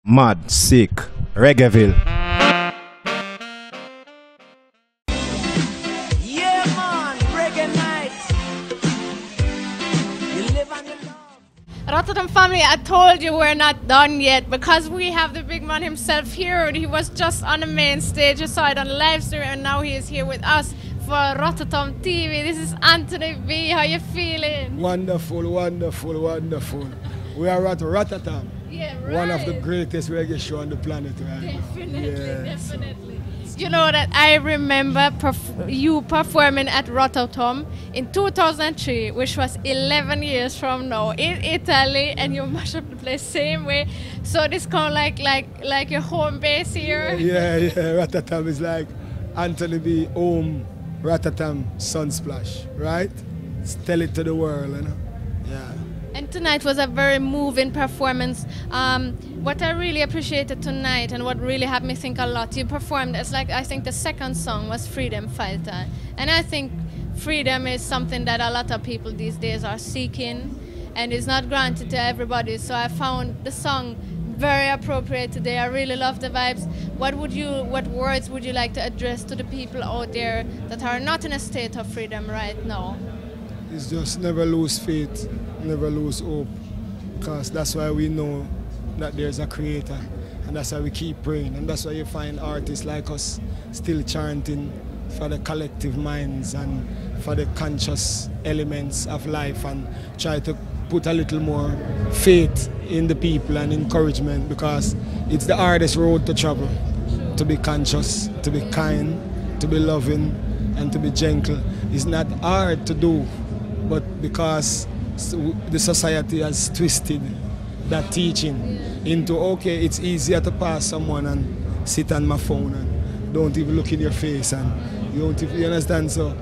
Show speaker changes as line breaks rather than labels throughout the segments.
Mad, Sick, Reggaeville.
Yeah, man, reggae nights. You live and you love.
Rototom family, I told you we're not done yet because we have the big man himself here. He was just on the main stage, you saw it on the live stream, and now he is here with us for Rototom TV. This is Anthony B. How you feeling?
Wonderful, wonderful, wonderful. We are at Rototom.
Yeah, right.
One of the greatest reggae show on the planet right
Definitely,
now. Yes.
definitely. You know that I remember you performing at Rototom in 2003, which was 11 years from now, in Italy, and you mash up the place same way. So this kind of like your home base here.
Yeah, Rototom is like Anthony B. home, Rototom Sunsplash, right? Tell it to the world, you know? Yeah.
And tonight was a very moving performance. What I really appreciated tonight and what really had me think a lot, you performed as like, I think the second song was Freedom Fighter. And I think freedom is something that a lot of people these days are seeking and is not granted to everybody. So I found the song very appropriate today. I really love the vibes. What words would you like to address to the people out there that are not in a state of freedom right now?
It's just never lose faith, never lose hope, because that's why we know that there's a creator, and that's why we keep praying, and that's why you find artists like us still chanting for the collective minds and for the conscious elements of life, and try to put a little more faith in the people and encouragement, because it's the hardest road to travel, to be conscious, to be kind, to be loving, and to be gentle. It's not hard to do, but because the society has twisted that teaching into, okay, it's easier to pass someone and sit on my phone and don't even look in your face, and you don't even, you understand? So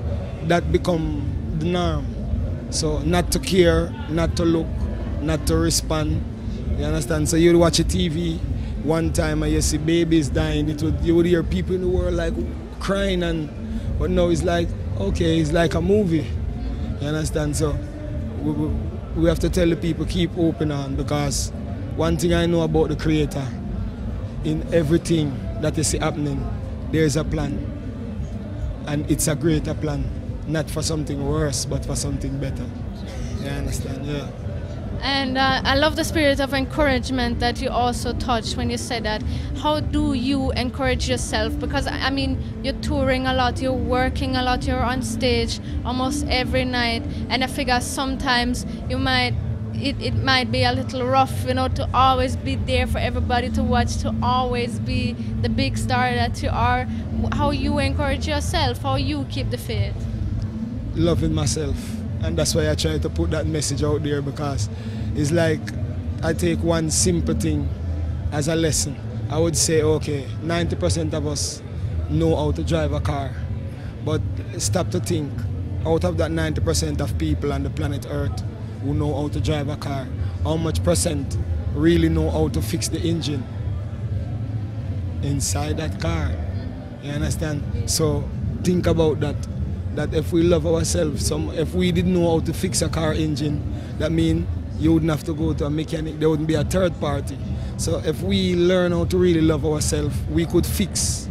that become the norm. So not to care, not to look, not to respond, you understand? So you'd watch a TV one time and you see babies dying, you would hear people in the world like crying, but now it's like, okay, it's like a movie. You understand? So we have to tell the people, keep open on, because one thing I know about the Creator, in everything that you see happening, there's a plan. And it's a greater plan, not for something worse, but for something better. You understand? Yeah.
And I love the spirit of encouragement that you also touched when you said that. How do you encourage yourself? Because, I mean, you're touring a lot, you're working a lot, you're on stage almost every night. And I figure sometimes it might be a little rough, you know, to always be there for everybody to watch, to always be the big star that you are. How you encourage yourself, how you keep the faith?
Loving myself. And that's why I try to put that message out there, because it's like I take one simple thing as a lesson. I would say, okay, 90% of us know how to drive a car, but stop to think, out of that 90% of people on the planet Earth who know how to drive a car, how much percent really know how to fix the engine inside that car? You understand? So think about that. That if we love ourselves, if we didn't know how to fix a car engine, that means you wouldn't have to go to a mechanic, there wouldn't be a third party. So if we learn how to really love ourselves, we could fix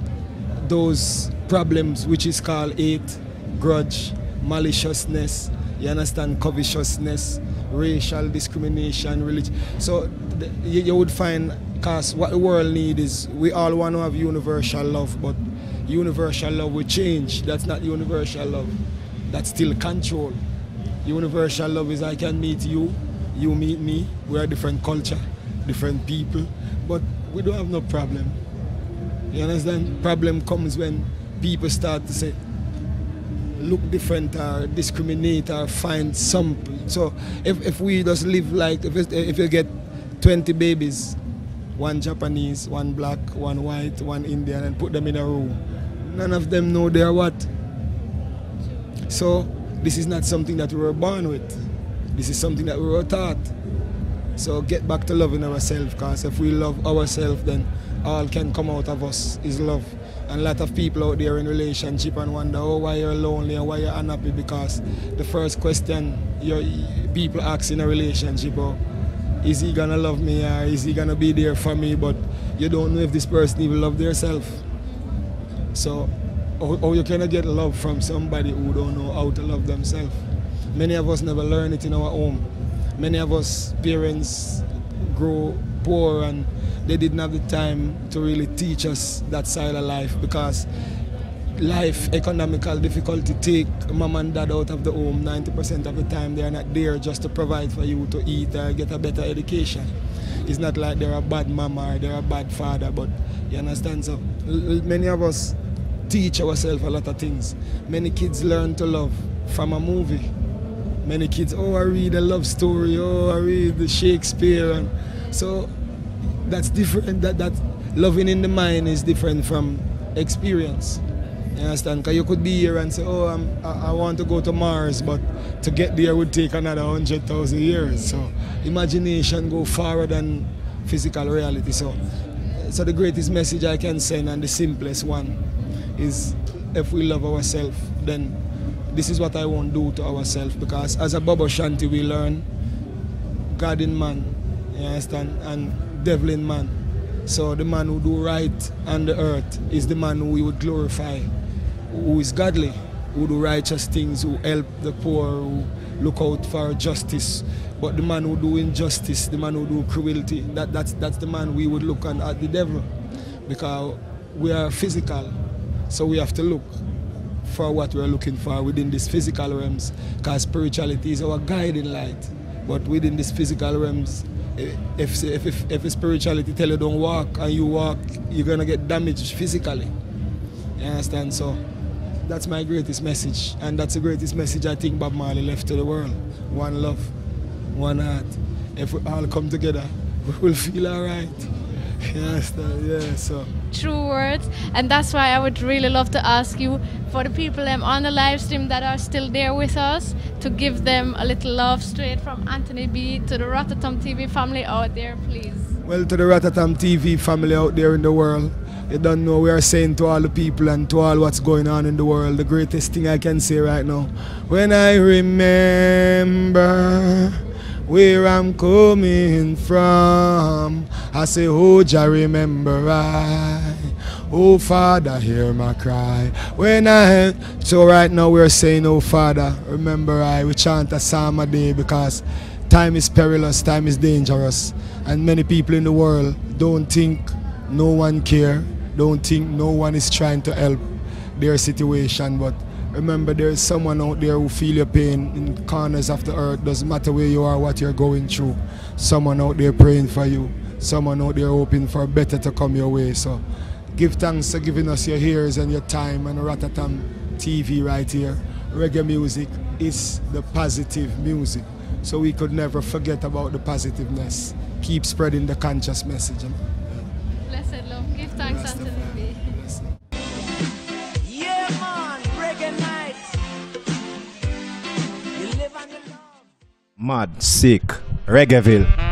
those problems, which is called hate, grudge, maliciousness, you understand, covetousness, racial discrimination, religion. So you would find, because what the world needs is, we all want to have universal love, but universal love will change. That's not universal love. That's still control. Universal love is I can meet you, you meet me. We are different culture, different people, but we don't have no problem. You understand? Problem comes when people start to say, look different or discriminate or find something. So if we just live like, if you get 20 babies, one Japanese, one black, one white, one Indian, and put them in a room, none of them know they're what. So this is not something that we were born with. This is something that we were taught. So get back to loving ourselves, because if we love ourselves, then all can come out of us is love. And a lot of people out there in relationship and wonder, oh, why you're lonely or why you're unhappy, because the first question people ask in a relationship, oh, is he gonna love me or is he gonna be there for me? But you don't know if this person even love themselves. So how you can get love from somebody who don't know how to love themselves? Many of us never learn it in our home. Many of us parents grow poor and they didn't have the time to really teach us that side of life, because life, economical difficulty take mom and dad out of the home 90% of the time. They are not there just to provide for you to eat or get a better education. It's not like they're a bad mama or they're a bad father, but you understand? So many of us teach ourselves a lot of things. Many kids learn to love from a movie. Many kids, oh, I read a love story, oh, I read the Shakespeare. And so that's different. That loving in the mind is different from experience. You understand? Because you could be here and say, oh, I want to go to Mars, but to get there would take another 100,000 years. So imagination go farther than physical reality. So the greatest message I can send, and the simplest one, is if we love ourselves, then this is what I won't do to ourselves. Because as a Bobo Shanti, we learn God in man, you understand, and devil in man. So the man who do right on the earth is the man who we would glorify, who is godly, who do righteous things, who help the poor, who look out for justice. But the man who do injustice, the man who do cruelty, that's the man we would look at the devil. Because we are physical, so we have to look for what we're looking for within these physical realms, because spirituality is our guiding light. But within these physical realms, if spirituality tell you don't walk and you walk, you're gonna get damaged physically. You understand? So that's my greatest message, and that's the greatest message I think Bob Marley left to the world. One love, one heart. If we all come together, we will feel alright. You understand? Yeah, so.
True words, and that's why I would really love to ask you, for the people on the live stream that are still there with us, to give them a little love straight from Anthony B to the Rototom TV family out there, please.
Well, to the Rototom TV family out there in the world, you don't know, we are saying to all the people and to all what's going on in the world, the greatest thing I can say right now, when I remember where I'm coming from, I say, oh, Jah, remember I, oh, Father, hear my cry. So right now we're saying, oh, Father, remember I. We chant a psalm a day because time is perilous, time is dangerous. And many people in the world don't think no one care, don't think no one is trying to help their situation. But remember, there is someone out there who feel your pain in corners of the earth. Doesn't matter where you are, what you're going through. Someone out there praying for you. Someone out there hoping for better to come your way. So give thanks for giving us your ears and your time, and Rototom TV right here. Reggae music is the positive music. So we could never forget about the positiveness. Keep spreading the conscious message.
Blessed love. Give thanks, Anthony B.
Yeah, man, reggae nights. You live on the love.
Mad, sick, Reggaeville.